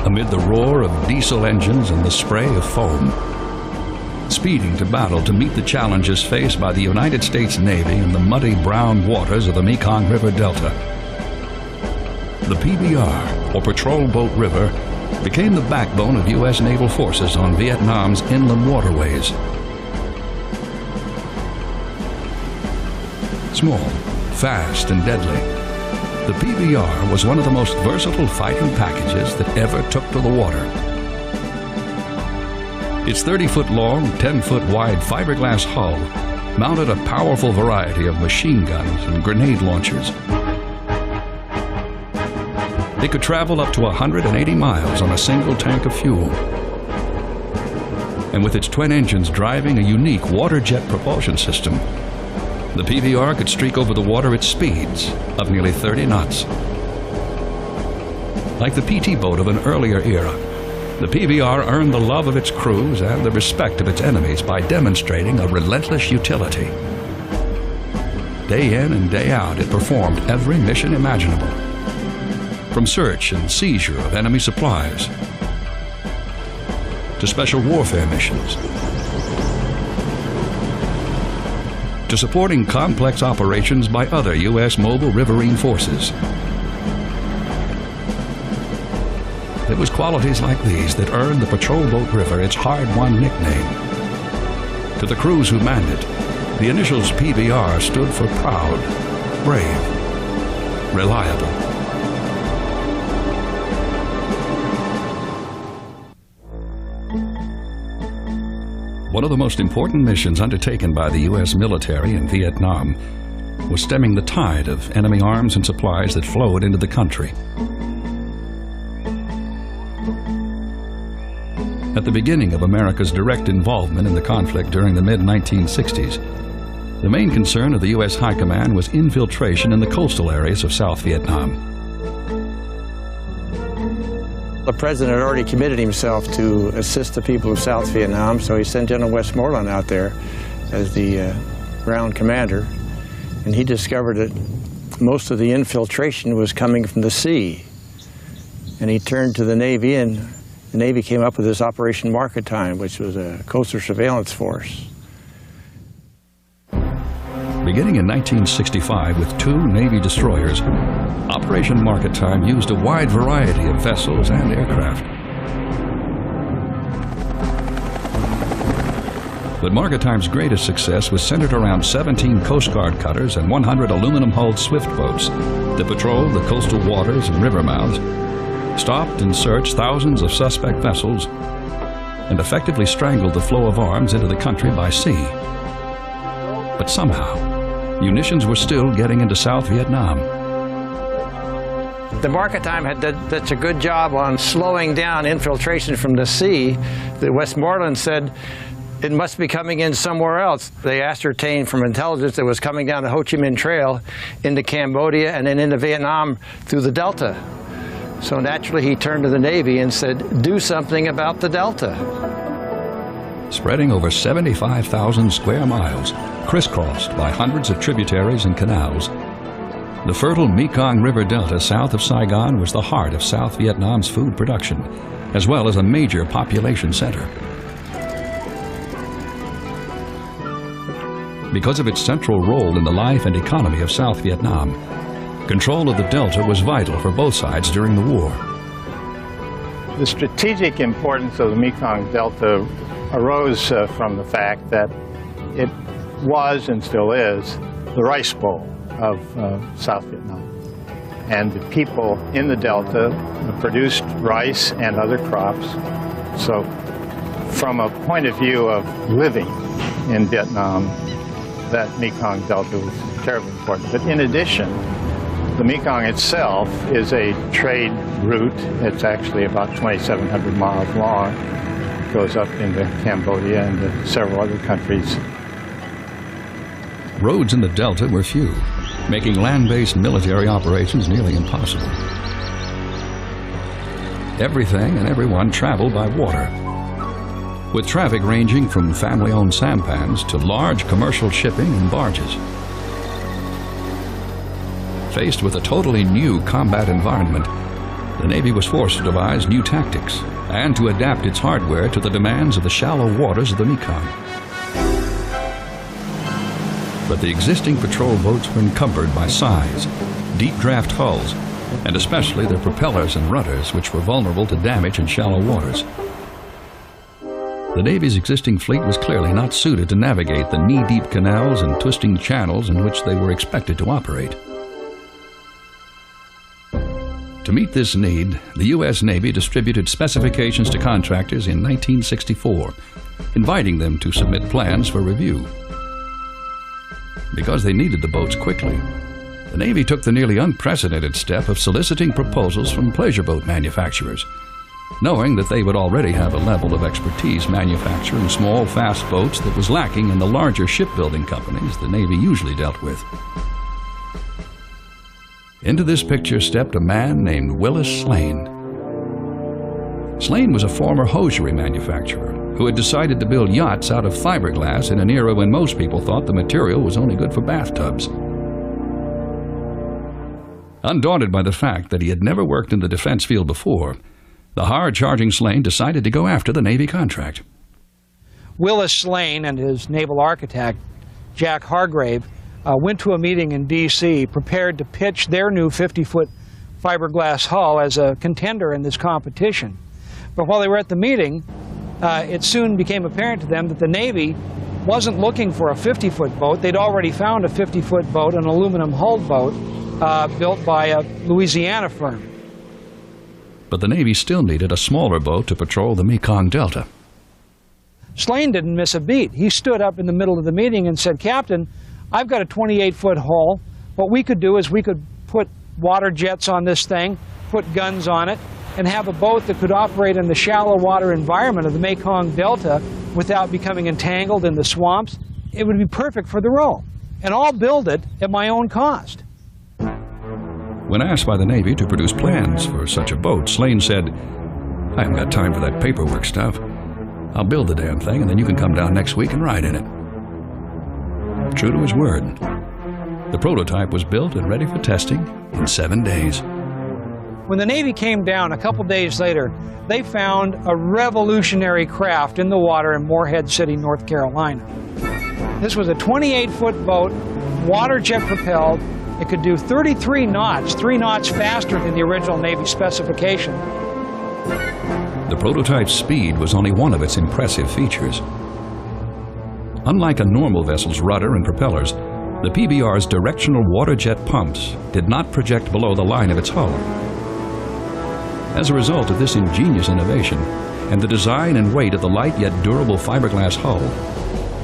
amid the roar of diesel engines and the spray of foam, speeding to battle to meet the challenges faced by the United States Navy in the muddy brown waters of the Mekong River Delta. The PBR, or Patrol Boat River, became the backbone of U.S. naval forces on Vietnam's inland waterways. Small, fast, and deadly, the PBR was one of the most versatile fighting packages that ever took to the water. Its 30-foot long, 10-foot wide fiberglass hull mounted a powerful variety of machine guns and grenade launchers. It could travel up to 180 miles on a single tank of fuel. And with its twin engines driving a unique water jet propulsion system, the PBR could streak over the water at speeds of nearly 30 knots. Like the PT boat of an earlier era, the PBR earned the love of its crews and the respect of its enemies by demonstrating a relentless utility. Day in and day out, it performed every mission imaginable, from search and seizure of enemy supplies to special warfare missions, to supporting complex operations by other U.S. mobile riverine forces. It was qualities like these that earned the Patrol Boat River its hard-won nickname. To the crews who manned it, the initials PBR stood for proud, brave, reliable. One of the most important missions undertaken by the U.S. military in Vietnam was stemming the tide of enemy arms and supplies that flowed into the country. At the beginning of America's direct involvement in the conflict during the mid-1960s, the main concern of the U.S. High Command was infiltration in the coastal areas of South Vietnam. The president had already committed himself to assist the people of South Vietnam, so he sent General Westmoreland out there as the ground commander, and he discovered that most of the infiltration was coming from the sea. And he turned to the Navy, and the Navy came up with this Operation Market Time, which was a coastal surveillance force. Beginning in 1965 with 2 Navy destroyers, Operation Market Time used a wide variety of vessels and aircraft. But Market Time's greatest success was centered around 17 Coast Guard cutters and 100 aluminum-hulled swift boats that patrolled the coastal waters and river mouths, stopped and searched thousands of suspect vessels, and effectively strangled the flow of arms into the country by sea. But somehow, munitions were still getting into South Vietnam. The Market Time had done such a good job on slowing down infiltration from the sea that Westmoreland said it must be coming in somewhere else. They ascertained from intelligence that it was coming down the Ho Chi Minh Trail into Cambodia and then into Vietnam through the Delta. So naturally he turned to the Navy and said, do something about the Delta. Spreading over 75,000 square miles, crisscrossed by hundreds of tributaries and canals, the fertile Mekong River Delta south of Saigon was the heart of South Vietnam's food production, as well as a major population center. Because of its central role in the life and economy of South Vietnam, control of the Delta was vital for both sides during the war. The strategic importance of the Mekong Delta arose from the fact that it was and still is the rice bowl of South Vietnam. And the people in the Delta produced rice and other crops. So from a point of view of living in Vietnam, that Mekong Delta was terribly important. But in addition, the Mekong itself is a trade route. It's actually about 2,700 miles long. It goes up into Cambodia and to several other countries. Roads in the Delta were few, making land-based military operations nearly impossible. Everything and everyone traveled by water, with traffic ranging from family-owned sampans to large commercial shipping and barges. Faced with a totally new combat environment, the Navy was forced to devise new tactics and to adapt its hardware to the demands of the shallow waters of the Mekong. But the existing patrol boats were encumbered by size, deep draft hulls, and especially their propellers and rudders, which were vulnerable to damage in shallow waters. The Navy's existing fleet was clearly not suited to navigate the knee-deep canals and twisting channels in which they were expected to operate. To meet this need, the U.S. Navy distributed specifications to contractors in 1964, inviting them to submit plans for review. Because they needed the boats quickly, the Navy took the nearly unprecedented step of soliciting proposals from pleasure boat manufacturers, knowing that they would already have a level of expertise manufacturing small, fast boats that was lacking in the larger shipbuilding companies the Navy usually dealt with. Into this picture stepped a man named Willis Slane. Slane was a former hosiery manufacturer who had decided to build yachts out of fiberglass in an era when most people thought the material was only good for bathtubs. Undaunted by the fact that he had never worked in the defense field before, the hard-charging Slane decided to go after the Navy contract. Willis Slane and his naval architect, Jack Hargrave, went to a meeting in D.C. prepared to pitch their new 50-foot fiberglass hull as a contender in this competition. But while they were at the meeting, it soon became apparent to them that the Navy wasn't looking for a 50-foot boat. They'd already found a 50-foot boat, an aluminum-hulled boat, built by a Louisiana firm. But the Navy still needed a smaller boat to patrol the Mekong Delta. Slane didn't miss a beat. He stood up in the middle of the meeting and said, "Captain, I've got a 28-foot hull. What we could do is we could put water jets on this thing, put guns on it, and have a boat that could operate in the shallow water environment of the Mekong Delta without becoming entangled in the swamps. It would be perfect for the role. And I'll build it at my own cost." When asked by the Navy to produce plans for such a boat, Slane said, "I haven't got time for that paperwork stuff. I'll build the damn thing, and then you can come down next week and ride in it." True to his word, the prototype was built and ready for testing in 7 days. When the Navy came down a couple days later, they found a revolutionary craft in the water in Morehead City, North Carolina. This was a 28-foot boat, water jet propelled. It could do 33 knots, 3 knots faster than the original Navy specification. The prototype's speed was only one of its impressive features. Unlike a normal vessel's rudder and propellers, the PBR's directional water jet pumps did not project below the line of its hull. As a result of this ingenious innovation and the design and weight of the light yet durable fiberglass hull,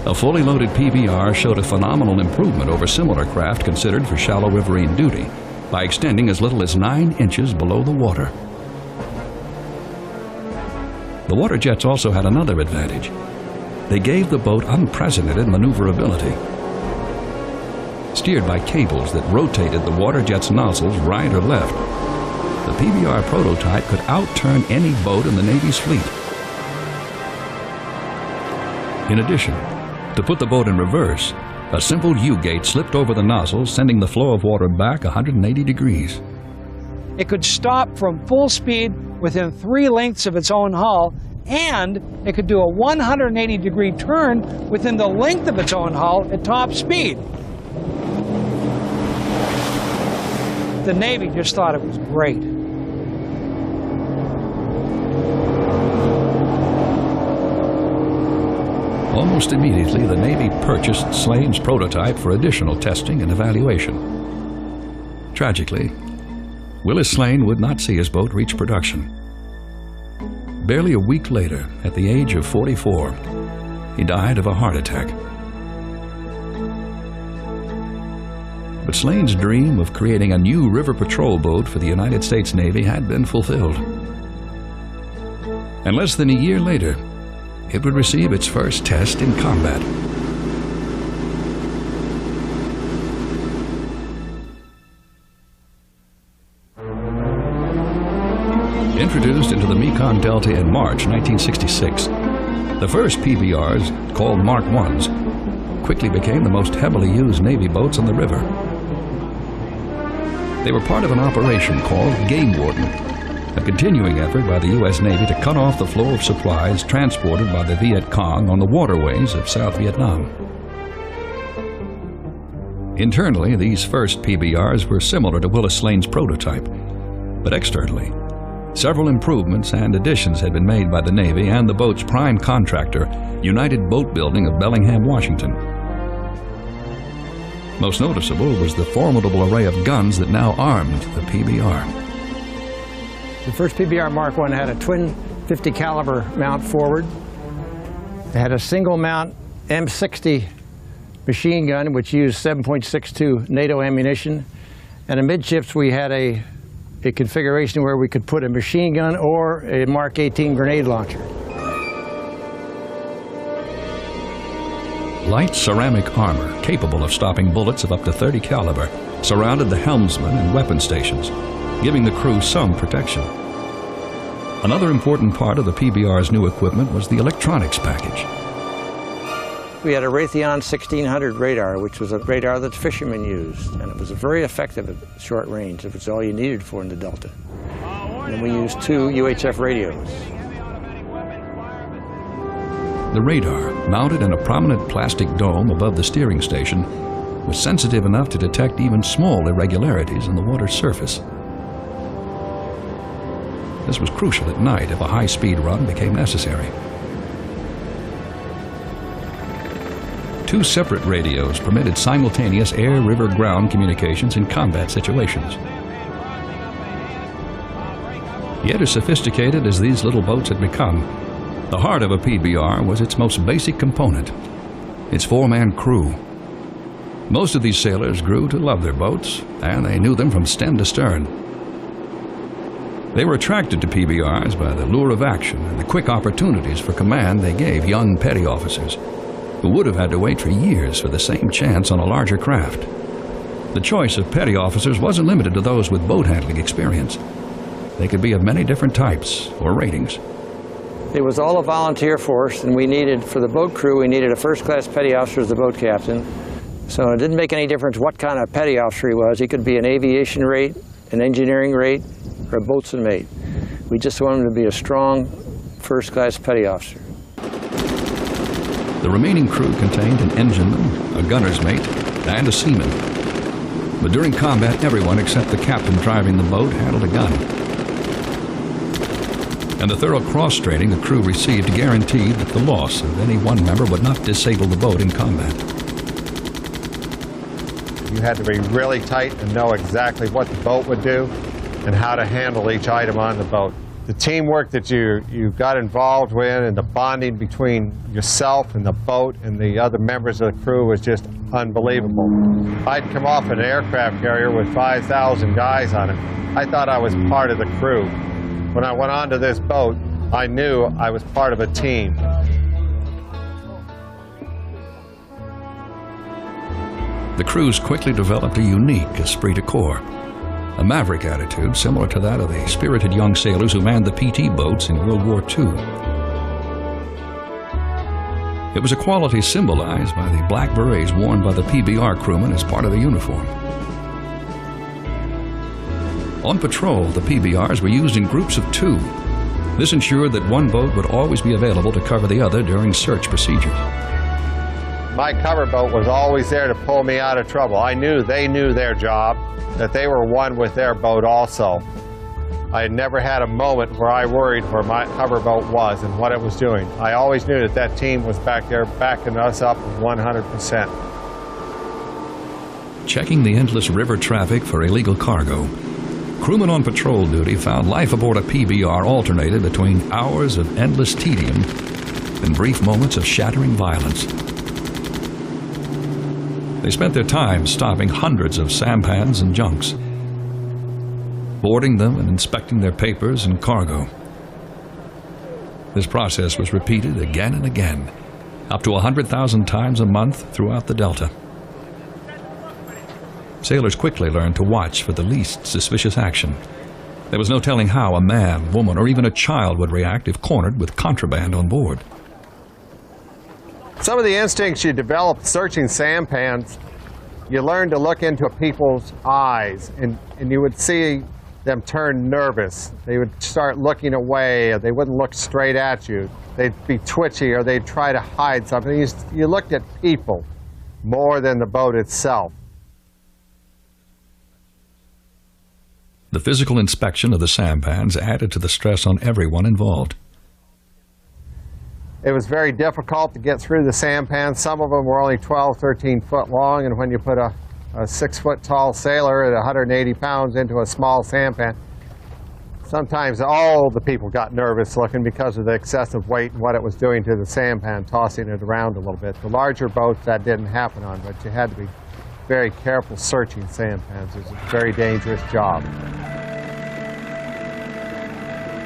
a fully loaded PBR showed a phenomenal improvement over similar craft considered for shallow riverine duty by extending as little as 9 inches below the water. The water jets also had another advantage. They gave the boat unprecedented maneuverability. Steered by cables that rotated the water jet's nozzles right or left, the PBR prototype could outturn any boat in the Navy's fleet. In addition, to put the boat in reverse, a simple U-gate slipped over the nozzle, sending the flow of water back 180 degrees. It could stop from full speed within 3 lengths of its own hull, and it could do a 180-degree turn within the length of its own hull at top speed. The Navy just thought it was great. Almost immediately, the Navy purchased Slane's prototype for additional testing and evaluation. Tragically, Willis Slane would not see his boat reach production. Barely a week later, at the age of 44, he died of a heart attack. But Slane's dream of creating a new river patrol boat for the United States Navy had been fulfilled. And less than a year later, it would receive its first test in combat. Introduced into the Mekong Delta in March 1966, the first PBRs, called Mark I's, quickly became the most heavily used Navy boats on the river. They were part of an operation called Game Warden, a continuing effort by the U.S. Navy to cut off the flow of supplies transported by the Viet Cong on the waterways of South Vietnam. Internally, these first PBRs were similar to Willis Lane's prototype, but externally, several improvements and additions had been made by the Navy and the boat's prime contractor, United Boat Building of Bellingham, Washington. Most noticeable was the formidable array of guns that now armed the PBR. The first PBR Mark I had a twin 50 caliber mount forward. It had a single mount M60 machine gun, which used 7.62 NATO ammunition. And amidships, we had a configuration where we could put a machine gun or a Mark 18 grenade launcher. Light ceramic armor, capable of stopping bullets of up to 30 caliber, surrounded the helmsman and weapon stations, giving the crew some protection. Another important part of the PBR's new equipment was the electronics package. We had a Raytheon 1600 radar, which was a radar that fishermen used, and it was very effective at short range. It was all you needed for in the Delta. And then we used 2 UHF radios. The radar, mounted in a prominent plastic dome above the steering station, was sensitive enough to detect even small irregularities in the water's surface. This was crucial at night if a high-speed run became necessary. 2 separate radios permitted simultaneous air, river, ground communications in combat situations. Yet as sophisticated as these little boats had become, the heart of a PBR was its most basic component, its 4-man crew. Most of these sailors grew to love their boats, and they knew them from stem to stern. They were attracted to PBRs by the lure of action and the quick opportunities for command they gave young petty officers, who would have had to wait for years for the same chance on a larger craft. The choice of petty officers wasn't limited to those with boat handling experience. They could be of many different types or ratings. It was all a volunteer force, and we needed, for the boat crew, we needed a first-class petty officer as the boat captain. So it didn't make any difference what kind of petty officer he was. He could be an aviation rate, an engineering rate, or a boatswain mate. We just wanted him to be a strong first-class petty officer. The remaining crew contained an engineman, a gunner's mate, and a seaman. But during combat, everyone except the captain driving the boat handled a gun. And the thorough cross-training the crew received guaranteed that the loss of any one member would not disable the boat in combat. You had to be really tight and know exactly what the boat would do and how to handle each item on the boat. The teamwork that you got involved with and the bonding between yourself and the boat and the other members of the crew was just unbelievable. I'd come off an aircraft carrier with 5,000 guys on it. I thought I was part of the crew. When I went onto this boat, I knew I was part of a team. The crews quickly developed a unique esprit de corps, a maverick attitude similar to that of the spirited young sailors who manned the PT boats in World War II. It was a quality symbolized by the black berets worn by the PBR crewmen as part of the uniform. On patrol, the PBRs were used in groups of 2. This ensured that one boat would always be available to cover the other during search procedures. My cover boat was always there to pull me out of trouble. I knew they knew their job, that they were one with their boat also. I had never had a moment where I worried where my cover boat was and what it was doing. I always knew that that team was back there backing us up 100%. Checking the endless river traffic for illegal cargo, crewmen on patrol duty found life aboard a PBR alternated between hours of endless tedium and brief moments of shattering violence. They spent their time stopping hundreds of sampans and junks, boarding them and inspecting their papers and cargo. This process was repeated again and again, up to 100,000 times a month throughout the Delta. Sailors quickly learned to watch for the least suspicious action. There was no telling how a man, woman, or even a child would react if cornered with contraband on board. Some of the instincts you develop searching sampans, you learn to look into people's eyes, and you would see them turn nervous. They would start looking away, or they wouldn't look straight at you. They'd be twitchy, or they'd try to hide something. You looked at people more than the boat itself. The physical inspection of the sampans added to the stress on everyone involved. It was very difficult to get through the sampans. Some of them were only 12, 13 foot long, and when you put a 6 foot tall sailor at 180 pounds into a small sampan, sometimes all the people got nervous looking because of the excessive weight and what it was doing to the sampan, tossing it around a little bit. The larger boats that didn't happen on, but you had to be very careful searching sampans. It was a very dangerous job.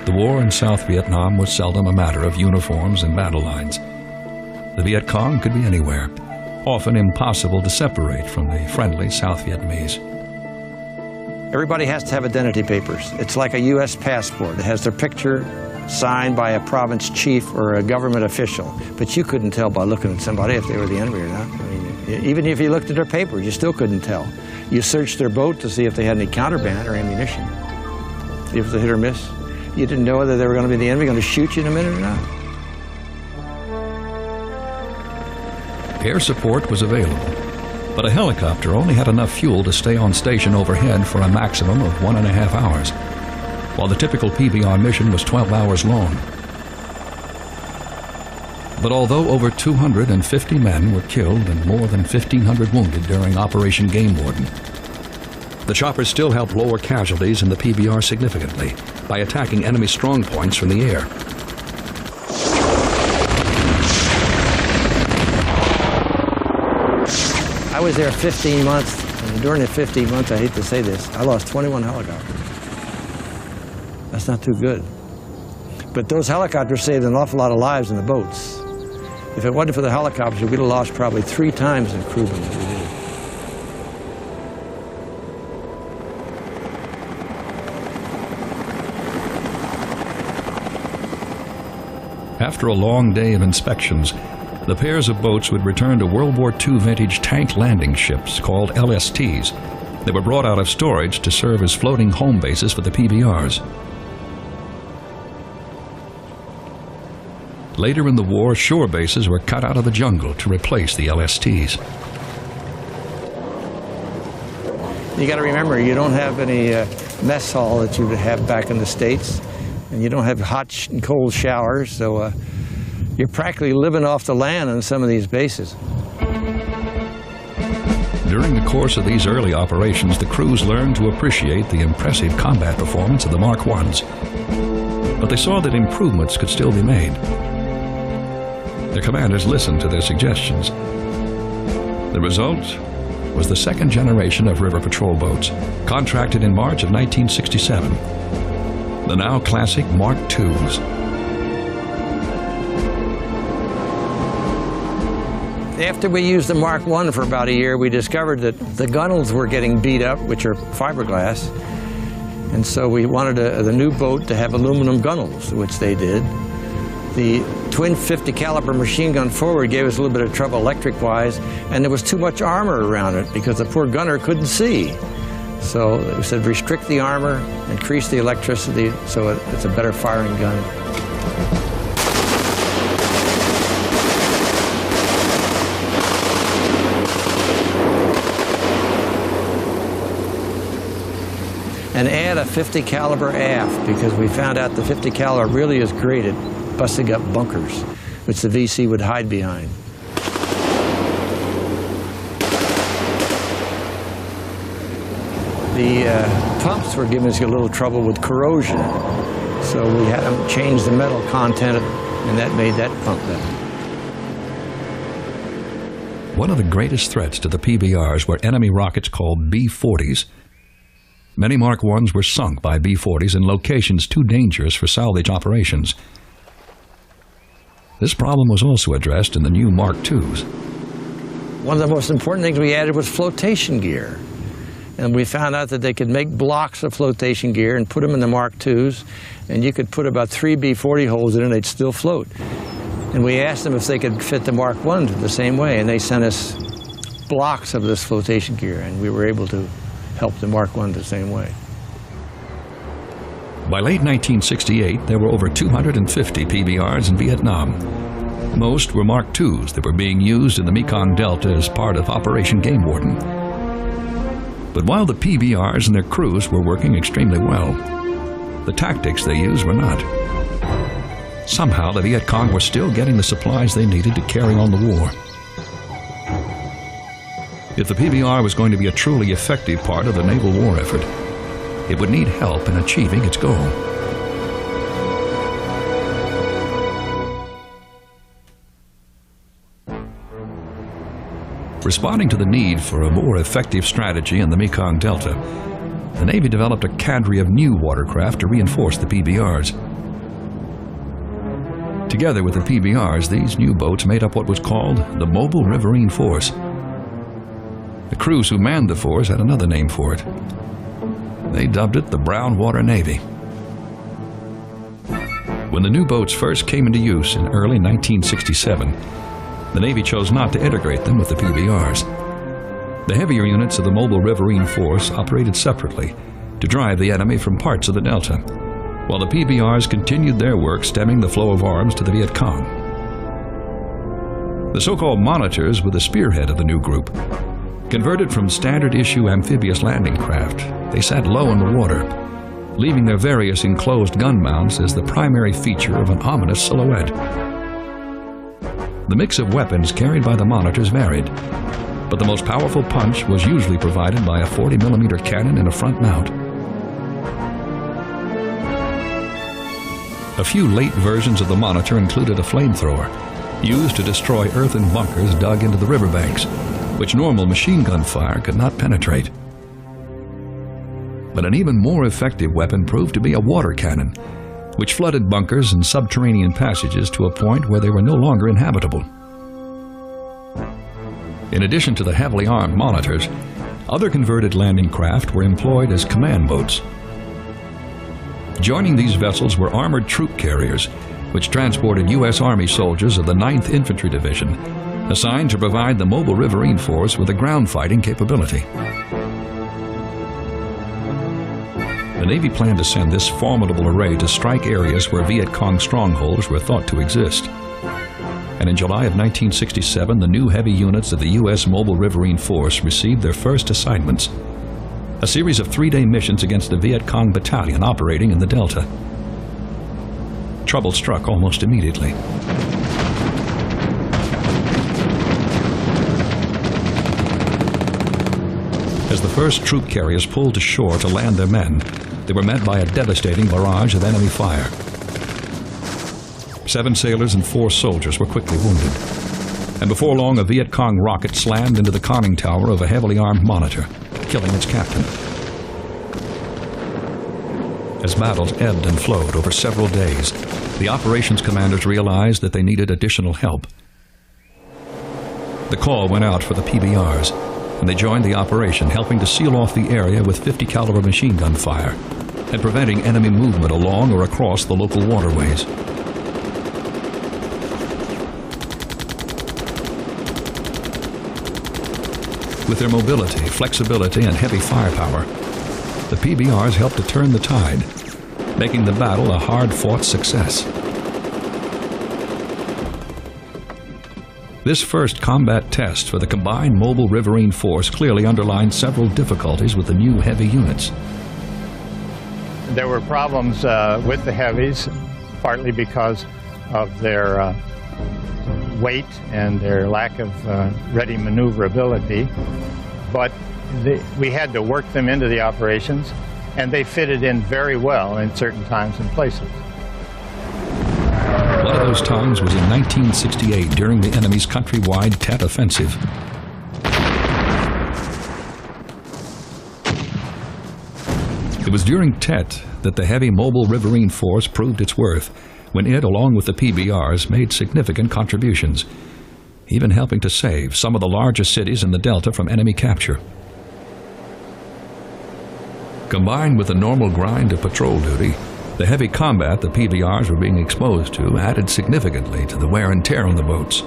The war in South Vietnam was seldom a matter of uniforms and battle lines. The Viet Cong could be anywhere, often impossible to separate from the friendly South Vietnamese. Everybody has to have identity papers. It's like a U.S. passport. It has their picture signed by a province chief or a government official. But you couldn't tell by looking at somebody if they were the enemy or not. I mean, even if you looked at their papers, you still couldn't tell. You searched their boat to see if they had any counterband or ammunition. See if it was a hit or miss. You didn't know whether they were going to be the enemy, going to shoot you in a minute or not. Air support was available, but a helicopter only had enough fuel to stay on station overhead for a maximum of 1.5 hours, while the typical PBR mission was 12 hours long. But although over 250 men were killed and more than 1,500 wounded during Operation Game Warden, the choppers still helped lower casualties in the PBR significantly by attacking enemy strongpoints from the air. I was there 15 months, and during the 15 months, I hate to say this, I lost 21 helicopters. That's not too good. But those helicopters saved an awful lot of lives in the boats. If it wasn't for the helicopters, we'd have lost probably 3 times the crewmen that we did. After a long day of inspections, the pairs of boats would return to World War II vintage tank landing ships called LSTs. They were brought out of storage to serve as floating home bases for the PBRs. Later in the war, shore bases were cut out of the jungle to replace the LSTs. You got to remember, you don't have any mess hall that you would have back in the States, and you don't have hot and cold showers, so you're practically living off the land on some of these bases. During the course of these early operations, the crews learned to appreciate the impressive combat performance of the Mark I's. But they saw that improvements could still be made. Their commanders listened to their suggestions. The result was the second generation of river patrol boats, contracted in March of 1967. The now classic Mark IIs. After we used the Mark I for about a year, we discovered that the gunnels were getting beat up, which are fiberglass. And so we wanted the new boat to have aluminum gunnels, which they did. The twin 50 caliber machine gun forward gave us a little bit of trouble electric-wise, and there was too much armor around it because the poor gunner couldn't see. So we said restrict the armor, increase the electricity so it's a better firing gun. And add a 50 caliber aft, because we found out the 50 caliber really is great at busting up bunkers, which the VC would hide behind. The pumps were giving us a little trouble with corrosion, so we had them change the metal content, and that made that pump better. One of the greatest threats to the PBRs were enemy rockets called B-40s. Many Mark I's were sunk by B-40s in locations too dangerous for salvage operations. This problem was also addressed in the new Mark IIs. One of the most important things we added was flotation gear. And we found out that they could make blocks of flotation gear and put them in the Mark IIs, and you could put about 3 B-40 holes in it and they'd still float. And we asked them if they could fit the Mark I's the same way, and they sent us blocks of this flotation gear, and we were able to help the Mark I the same way. By late 1968, there were over 250 PBRs in Vietnam. Most were Mark IIs that were being used in the Mekong Delta as part of Operation Game Warden. But while the PBRs and their crews were working extremely well, the tactics they used were not. Somehow the Viet Cong were still getting the supplies they needed to carry on the war. If the PBR was going to be a truly effective part of the naval war effort, it would need help in achieving its goal. Responding to the need for a more effective strategy in the Mekong Delta, the Navy developed a cadre of new watercraft to reinforce the PBRs. Together with the PBRs, these new boats made up what was called the Mobile Riverine Force. The crews who manned the force had another name for it. They dubbed it the Brown Water Navy. When the new boats first came into use in early 1967, the Navy chose not to integrate them with the PBRs. The heavier units of the Mobile Riverine Force operated separately to drive the enemy from parts of the Delta, while the PBRs continued their work stemming the flow of arms to the Viet Cong. The so-called monitors were the spearhead of the new group. Converted from standard-issue amphibious landing craft, they sat low in the water, leaving their various enclosed gun mounts as the primary feature of an ominous silhouette. The mix of weapons carried by the monitors varied, but the most powerful punch was usually provided by a 40mm cannon in a front mount. A few late versions of the monitor included a flamethrower, used to destroy earthen bunkers dug into the riverbanks, which normal machine gun fire could not penetrate. But an even more effective weapon proved to be a water cannon, which flooded bunkers and subterranean passages to a point where they were no longer inhabitable. In addition to the heavily armed monitors, other converted landing craft were employed as command boats. Joining these vessels were armored troop carriers, which transported U.S. Army soldiers of the 9th Infantry Division, assigned to provide the Mobile Riverine Force with a ground fighting capability. The Navy planned to send this formidable array to strike areas where Viet Cong strongholds were thought to exist. And in July of 1967, the new heavy units of the U.S. Mobile Riverine Force received their first assignments, a series of 3-day missions against the Viet Cong battalion operating in the Delta. Trouble struck almost immediately. As the first troop carriers pulled to shore to land their men, they were met by a devastating barrage of enemy fire. 7 sailors and 4 soldiers were quickly wounded, and before long a Viet Cong rocket slammed into the conning tower of a heavily armed monitor, killing its captain. As battles ebbed and flowed over several days, the operations commanders realized that they needed additional help. The call went out for the PBRs, and they joined the operation, helping to seal off the area with 50 caliber machine gun fire and preventing enemy movement along or across the local waterways. With their mobility, flexibility, and heavy firepower, the PBRs helped to turn the tide, making the battle a hard-fought success. This first combat test for the combined Mobile Riverine Force clearly underlined several difficulties with the new heavy units. There were problems with the heavies, partly because of their weight and their lack of ready maneuverability, but we had to work them into the operations, and they fitted in very well in certain times and places. One of those times was in 1968 during the enemy's countrywide Tet offensive. It was during Tet that the heavy Mobile Riverine Force proved its worth, when it, along with the PBRs, made significant contributions, even helping to save some of the largest cities in the Delta from enemy capture. Combined with the normal grind of patrol duty, the heavy combat the PBRs were being exposed to added significantly to the wear and tear on the boats.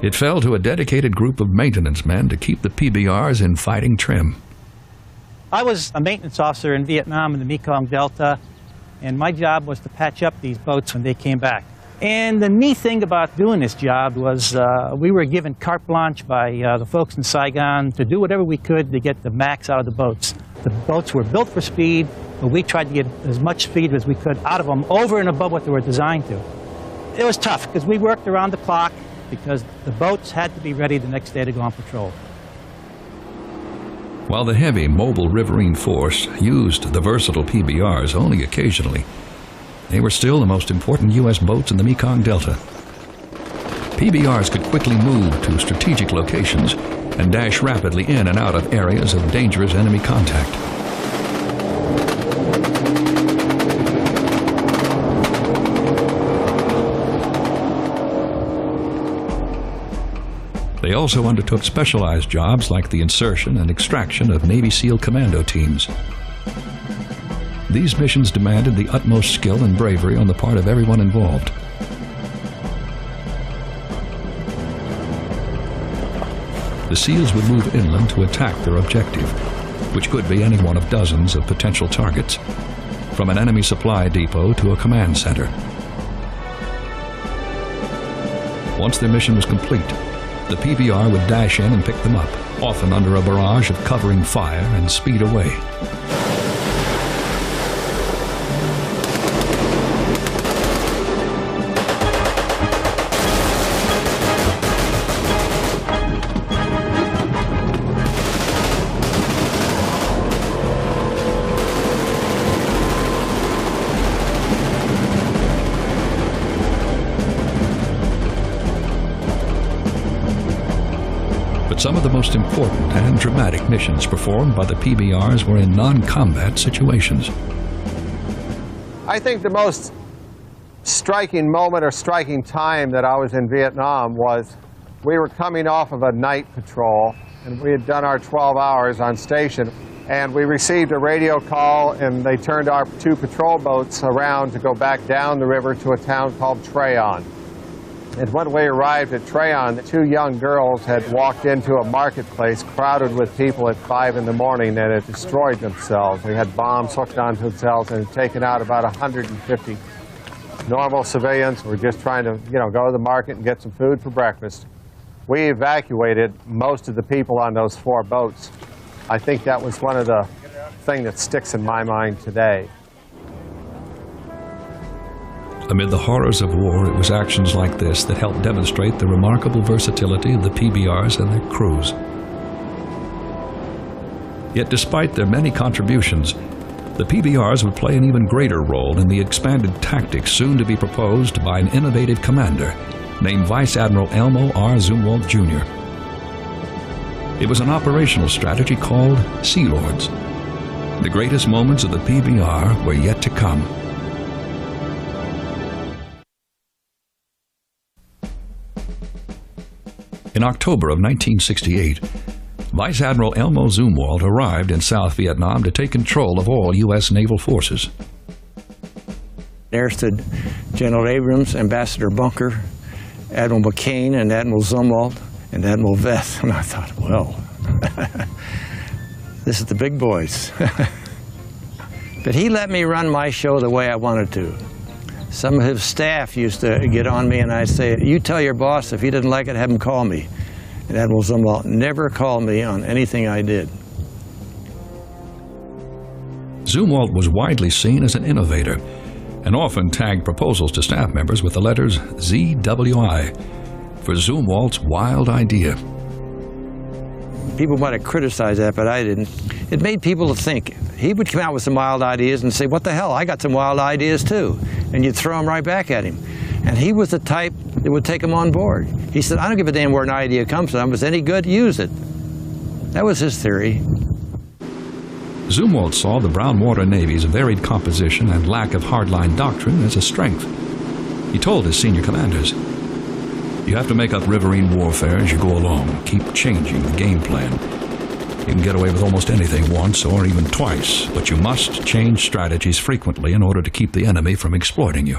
It fell to a dedicated group of maintenance men to keep the PBRs in fighting trim. I was a maintenance officer in Vietnam in the Mekong Delta, and my job was to patch up these boats when they came back. And the neat thing about doing this job was we were given carte blanche by the folks in Saigon to do whatever we could to get the max out of the boats. The boats were built for speed, but we tried to get as much speed as we could out of them over and above what they were designed to. It was tough because we worked around the clock because the boats had to be ready the next day to go on patrol. While the heavy mobile riverine force used the versatile PBRs only occasionally, they were still the most important U.S. boats in the Mekong Delta. PBRs could quickly move to strategic locations and dash rapidly in and out of areas of dangerous enemy contact. They also undertook specialized jobs like the insertion and extraction of Navy SEAL commando teams. These missions demanded the utmost skill and bravery on the part of everyone involved. The SEALs would move inland to attack their objective, which could be any one of dozens of potential targets, from an enemy supply depot to a command center. Once their mission was complete, the PBR would dash in and pick them up, often under a barrage of covering fire, and speed away. Some of the most important and dramatic missions performed by the PBRs were in non-combat situations. I think the most striking moment or striking time that I was in Vietnam was we were coming off of a night patrol, and we had done our 12 hours on station, and we received a radio call, and they turned our 2 patrol boats around to go back down the river to a town called Trayon. And when we arrived at Trayon, 2 young girls had walked into a marketplace crowded with people at 5 in the morning and had destroyed themselves. They had bombs hooked onto themselves and had taken out about 150 normal civilians who were just trying to, go to the market and get some food for breakfast. We evacuated most of the people on those 4 boats. I think that was one of the things that sticks in my mind today. Amid the horrors of war, it was actions like this that helped demonstrate the remarkable versatility of the PBRs and their crews. Yet despite their many contributions, the PBRs would play an even greater role in the expanded tactics soon to be proposed by an innovative commander named Vice Admiral Elmo R. Zumwalt, Jr. It was an operational strategy called Sea Lords. The greatest moments of the PBR were yet to come. In October of 1968, Vice Admiral Elmo Zumwalt arrived in South Vietnam to take control of all U.S. naval forces. There stood General Abrams, Ambassador Bunker, Admiral McCain, and Admiral Zumwalt, and Admiral Veth. And I thought, well, this is the big boys. But he let me run my show the way I wanted to. Some of his staff used to get on me, and I'd say, you tell your boss if he didn't like it, have him call me. And Admiral Zumwalt never called me on anything I did. Zumwalt was widely seen as an innovator and often tagged proposals to staff members with the letters ZWI for Zumwalt's wild idea. People might have criticized that, but I didn't. It made people to think. He would come out with some wild ideas and say, what the hell, I got some wild ideas too. And you'd throw them right back at him. And he was the type that would take them on board. He said, I don't give a damn where an idea comes from. If it's any good, use it. That was his theory. Zumwalt saw the brown water Navy's varied composition and lack of hardline doctrine as a strength. He told his senior commanders, you have to make up riverine warfare as you go along. Keep changing the game plan. You can get away with almost anything once or even twice, but you must change strategies frequently in order to keep the enemy from exploiting you.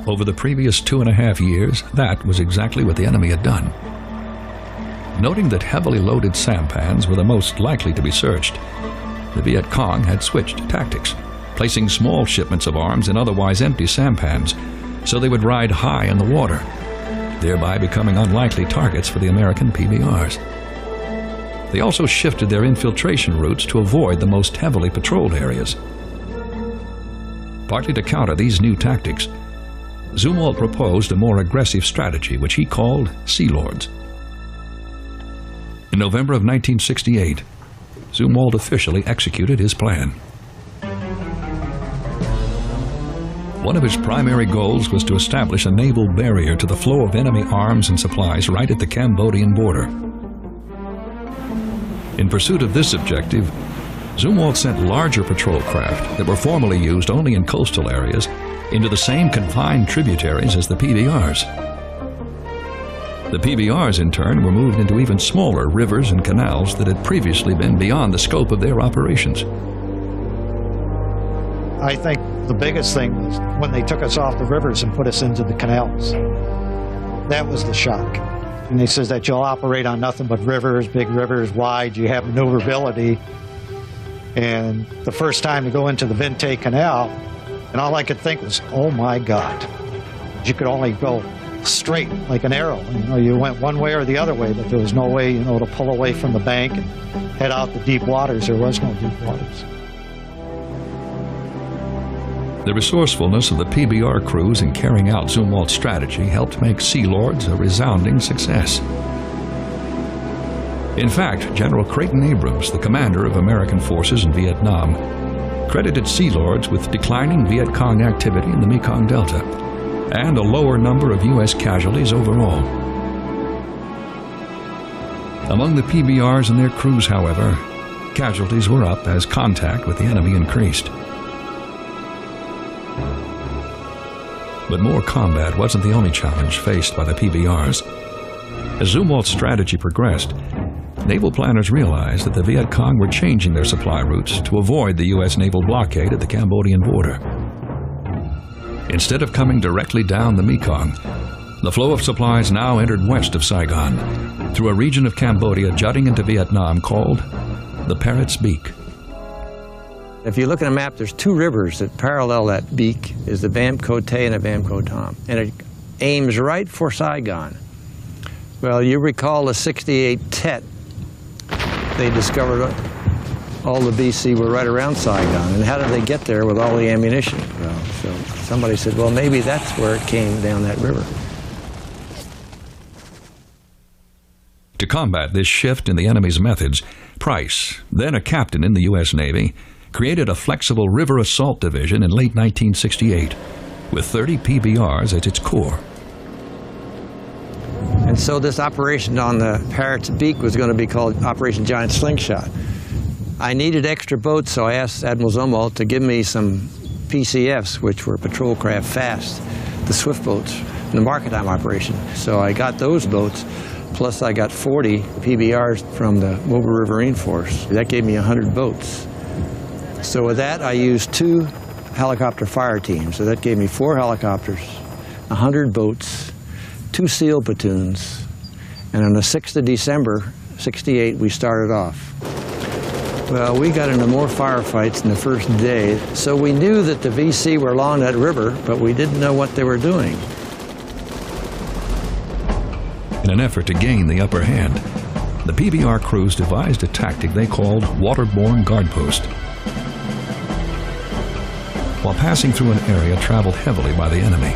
Over the previous 2.5 years, that was exactly what the enemy had done. Noting that heavily loaded sampans were the most likely to be searched, the Viet Cong had switched tactics, placing small shipments of arms in otherwise empty sampans so they would ride high in the water, thereby becoming unlikely targets for the American PBRs. They also shifted their infiltration routes to avoid the most heavily patrolled areas. Partly to counter these new tactics, Zumwalt proposed a more aggressive strategy which he called Sea Lords. In November of 1968, Zumwalt officially executed his plan. One of his primary goals was to establish a naval barrier to the flow of enemy arms and supplies right at the Cambodian border. In pursuit of this objective, Zumwalt sent larger patrol craft that were formerly used only in coastal areas into the same confined tributaries as the PBRs. The PBRs, in turn, were moved into even smaller rivers and canals that had previously been beyond the scope of their operations. I think the biggest thing was when they took us off the rivers and put us into the canals. That was the shock. And they says that you'll operate on nothing but rivers, big rivers, wide, you have maneuverability. And the first time to go into the Vinte Canal, and all I could think was, oh my God. You could only go straight like an arrow. You know, you went one way or the other way, but there was no way, you know, to pull away from the bank and head out the deep waters. There was no deep waters. The resourcefulness of the PBR crews in carrying out Zumwalt's strategy helped make Sea Lords a resounding success. In fact, General Creighton Abrams, the commander of American forces in Vietnam, credited Sea Lords with declining Viet Cong activity in the Mekong Delta and a lower number of U.S. casualties overall. Among the PBRs and their crews, however, casualties were up as contact with the enemy increased. But more combat wasn't the only challenge faced by the PBRs. As Zumwalt's strategy progressed, naval planners realized that the Viet Cong were changing their supply routes to avoid the U.S. naval blockade at the Cambodian border. Instead of coming directly down the Mekong, the flow of supplies now entered west of Saigon, through a region of Cambodia jutting into Vietnam called the Parrot's Beak. If you look at a map, there's two rivers that parallel that beak, is the Vam Co Tay and the Vam Co Tom, and it aims right for Saigon. Well, you recall the 68 Tet, they discovered all the BC were right around Saigon, and how did they get there with all the ammunition? Well, so somebody said, well, maybe that's where it came down that river. To combat this shift in the enemy's methods, Price, then a captain in the U.S. Navy, created a flexible river assault division in late 1968, with 30 PBRs at its core. And so this operation on the Parrot's Beak was going to be called Operation Giant Slingshot. I needed extra boats, so I asked Admiral Zumwalt to give me some PCFs, which were patrol craft fast, the swift boats, in the Marketing operation. So I got those boats, plus I got 40 PBRs from the Mobile Riverine Force. That gave me 100 boats. So with that, I used 2 helicopter fire teams. So that gave me 4 helicopters, 100 boats, 2 SEAL platoons, and on the 6th of December, '68, we started off. Well, we got into more firefights in the first day, so we knew that the VC were along that river, but we didn't know what they were doing. In an effort to gain the upper hand, the PBR crews devised a tactic they called waterborne guard post. While passing through an area traveled heavily by the enemy,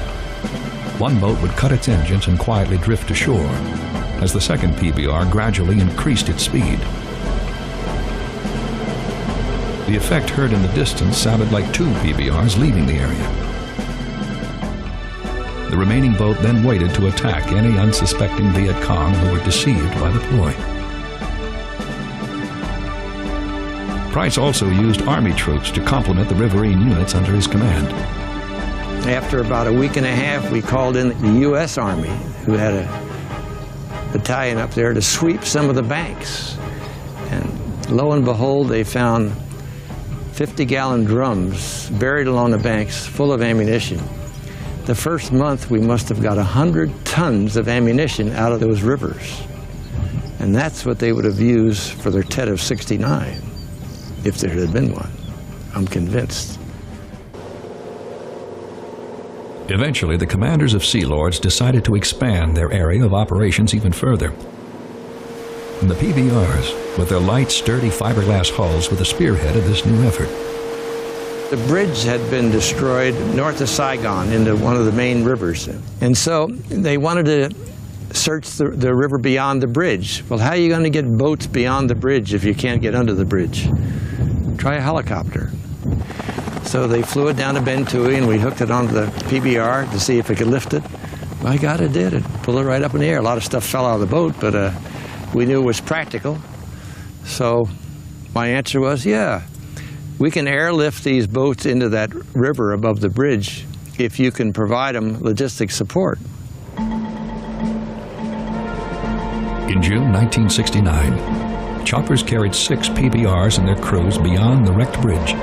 one boat would cut its engines and quietly drift to shore, as the second PBR gradually increased its speed. The effect heard in the distance sounded like 2 PBRs leaving the area. The remaining boat then waited to attack any unsuspecting Viet Cong who were deceived by the ploy. Price also used Army troops to complement the riverine units under his command. After about a week and a half, we called in the U.S. Army, who had a battalion up there to sweep some of the banks. And lo and behold, they found 50-gallon drums buried along the banks full of ammunition. The first month, we must have got 100 tons of ammunition out of those rivers. And that's what they would have used for their Tet of '69, if there had been one. I'm convinced. Eventually, the commanders of Sea Lords decided to expand their area of operations even further. And the PBRs, with their light, sturdy fiberglass hulls, were the spearhead of this new effort. The bridge had been destroyed north of Saigon into one of the main rivers. And so they wanted to search the river beyond the bridge. Well, how are you going to get boats beyond the bridge if you can't get under the bridge? Try a helicopter. So they flew it down to Bentui, and we hooked it onto the PBR to see if it could lift it. My God, it did. It pulled it right up in the air. A lot of stuff fell out of the boat, but we knew it was practical. So my answer was, yeah, we can airlift these boats into that river above the bridge if you can provide them logistic support. In June 1969, choppers carried 6 PBRs and their crews beyond the wrecked bridge.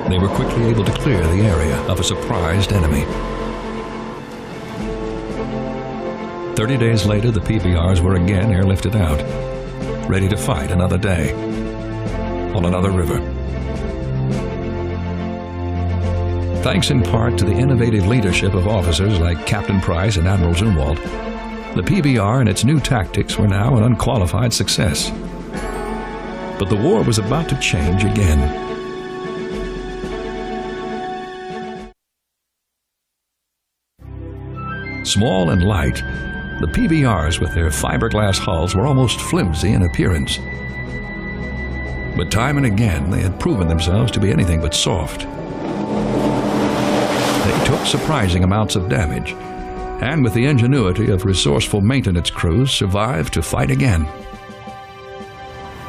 They were quickly able to clear the area of a surprised enemy. 30 days later, the PBRs were again airlifted out, ready to fight another day on another river. Thanks in part to the innovative leadership of officers like Captain Price and Admiral Zumwalt, the PBR and its new tactics were now an unqualified success. But the war was about to change again. Small and light, the PBRs with their fiberglass hulls were almost flimsy in appearance. But time and again, they had proven themselves to be anything but soft. They took surprising amounts of damage, and with the ingenuity of resourceful maintenance crews, survived to fight again.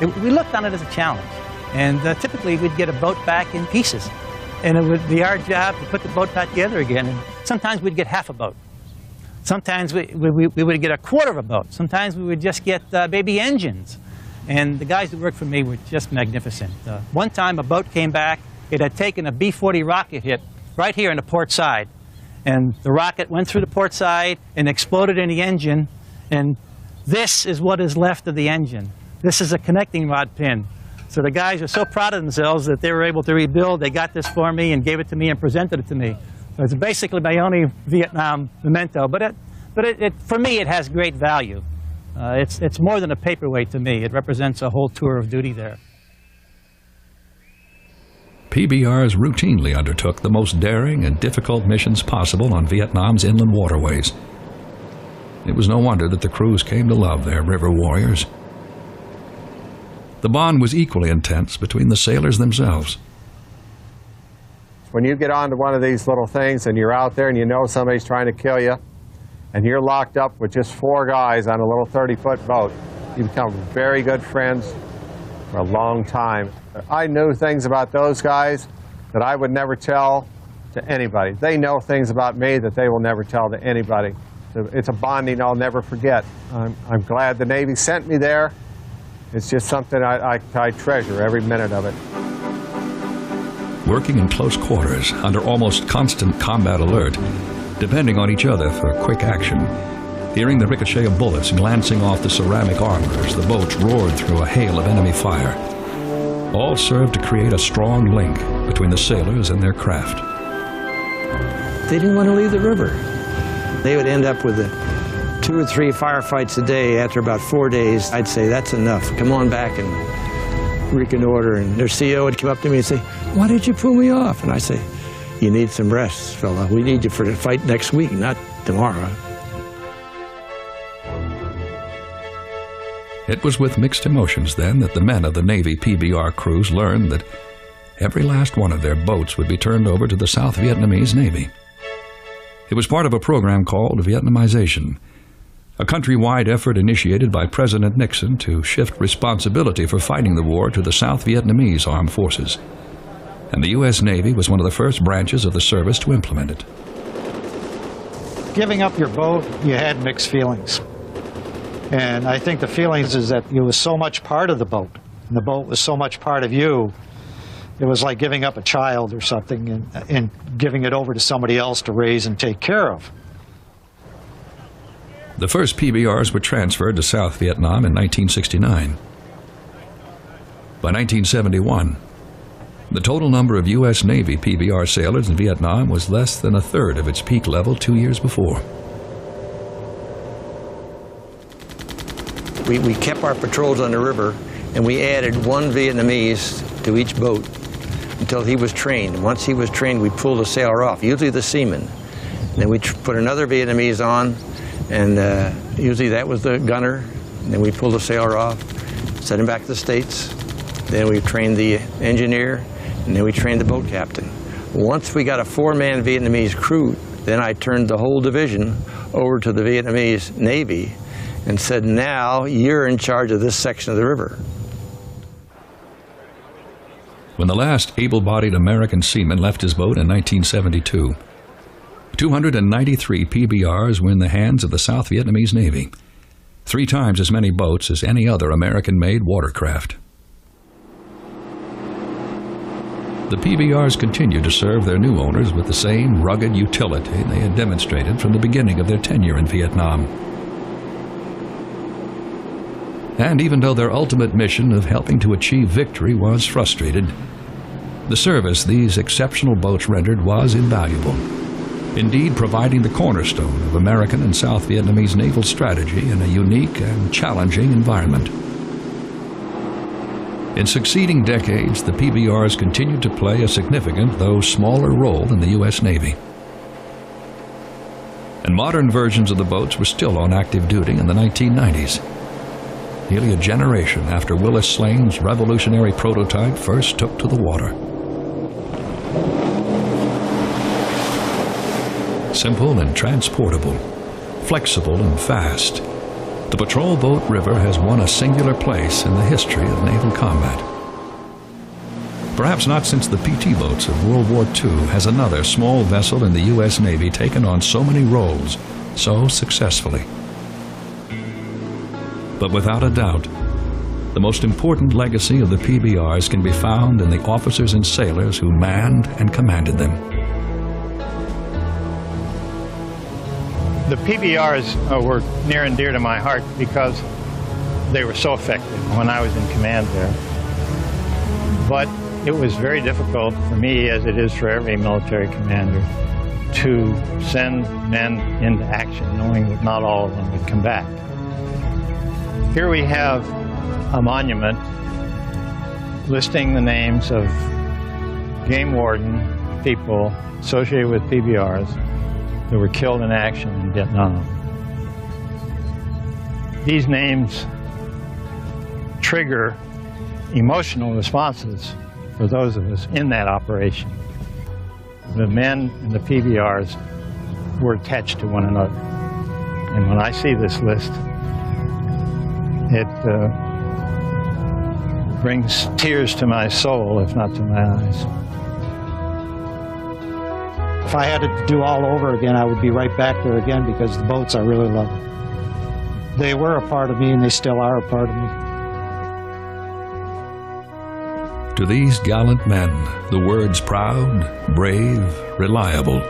We looked on it as a challenge, and typically we'd get a boat back in pieces, and it would be our job to put the boat back together again, and sometimes we'd get half a boat. Sometimes we would get a quarter of a boat. Sometimes we would just get baby engines. And the guys that worked for me were just magnificent. One time a boat came back. It had taken a B-40 rocket hit right here in the port side. And the rocket went through the port side and exploded in the engine. And this is what is left of the engine. This is a connecting rod pin. So the guys are so proud of themselves that they were able to rebuild. They got this for me and gave it to me and presented it to me. So it's basically my only Vietnam memento, but for me it has great value. It's more than a paperweight to me. It represents a whole tour of duty there. PBRs routinely undertook the most daring and difficult missions possible on Vietnam's inland waterways. It was no wonder that the crews came to love their river warriors. The bond was equally intense between the sailors themselves. When you get onto one of these little things and you're out there and you know somebody's trying to kill you, and you're locked up with just 4 guys on a little 30-foot boat, you become very good friends for a long time. I knew things about those guys that I would never tell to anybody. They know things about me that they will never tell to anybody. So it's a bonding I'll never forget. I'm glad the Navy sent me there. It's just something I treasure every minute of it. Working in close quarters, under almost constant combat alert, depending on each other for quick action. Hearing the ricochet of bullets glancing off the ceramic armor as the boats roared through a hail of enemy fire, all served to create a strong link between the sailors and their craft. They didn't want to leave the river. They would end up with 2 or 3 firefights a day. After about 4 days, I'd say, that's enough. Come on back and reconnoiter. And their CO would come up to me and say, why did you pull me off? And I say, you need some rest, fella. We need you for the fight next week, not tomorrow. It was with mixed emotions then that the men of the Navy PBR crews learned that every last one of their boats would be turned over to the South Vietnamese Navy. It was part of a program called Vietnamization, a countrywide effort initiated by President Nixon to shift responsibility for fighting the war to the South Vietnamese armed forces. And the U.S. Navy was one of the first branches of the service to implement it. Giving up your boat, you had mixed feelings. And I think the feelings is that you was so much part of the boat, and the boat was so much part of you. It was like giving up a child or something and giving it over to somebody else to raise and take care of. The first PBRs were transferred to South Vietnam in 1969. By 1971, the total number of U.S. Navy PBR sailors in Vietnam was less than a third of its peak level 2 years before. We kept our patrols on the river, and we added one Vietnamese to each boat until he was trained. Once he was trained, we pulled the sailor off, usually the seaman. And then we put another Vietnamese on, and usually that was the gunner. And then we pulled the sailor off, sent him back to the States. Then we trained the engineer, and then we trained the boat captain. Once we got a 4-man Vietnamese crew, then I turned the whole division over to the Vietnamese Navy and said, now you're in charge of this section of the river. When the last able-bodied American seaman left his boat in 1972, 293 PBRs were in the hands of the South Vietnamese Navy, 3 times as many boats as any other American-made watercraft. The PBRs continued to serve their new owners with the same rugged utility they had demonstrated from the beginning of their tenure in Vietnam. And even though their ultimate mission of helping to achieve victory was frustrated, the service these exceptional boats rendered was invaluable, indeed providing the cornerstone of American and South Vietnamese naval strategy in a unique and challenging environment. In succeeding decades, the PBRs continued to play a significant, though smaller, role in the U.S. Navy. And modern versions of the boats were still on active duty in the 1990s. Nearly a generation after Willis Slane's revolutionary prototype first took to the water. Simple and transportable, flexible and fast, the patrol boat river has won a singular place in the history of naval combat. Perhaps not since the PT boats of World War II has another small vessel in the U.S. Navy taken on so many roles so successfully. But without a doubt, the most important legacy of the PBRs can be found in the officers and sailors who manned and commanded them. The PBRs were near and dear to my heart because they were so effective when I was in command there. But it was very difficult for me, as it is for every military commander, to send men into action knowing that not all of them would come back. Here we have a monument listing the names of game warden people associated with PBRs that were killed in action in Vietnam. These names trigger emotional responses for those of us in that operation. The men in the PBRs were attached to one another. And when I see this list, it brings tears to my soul, if not to my eyes. If I had to do all over again, I would be right back there again because the boats I really love. They were a part of me and they still are a part of me. To these gallant men, the words proud, brave, reliable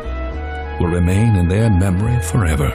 will remain in their memory forever.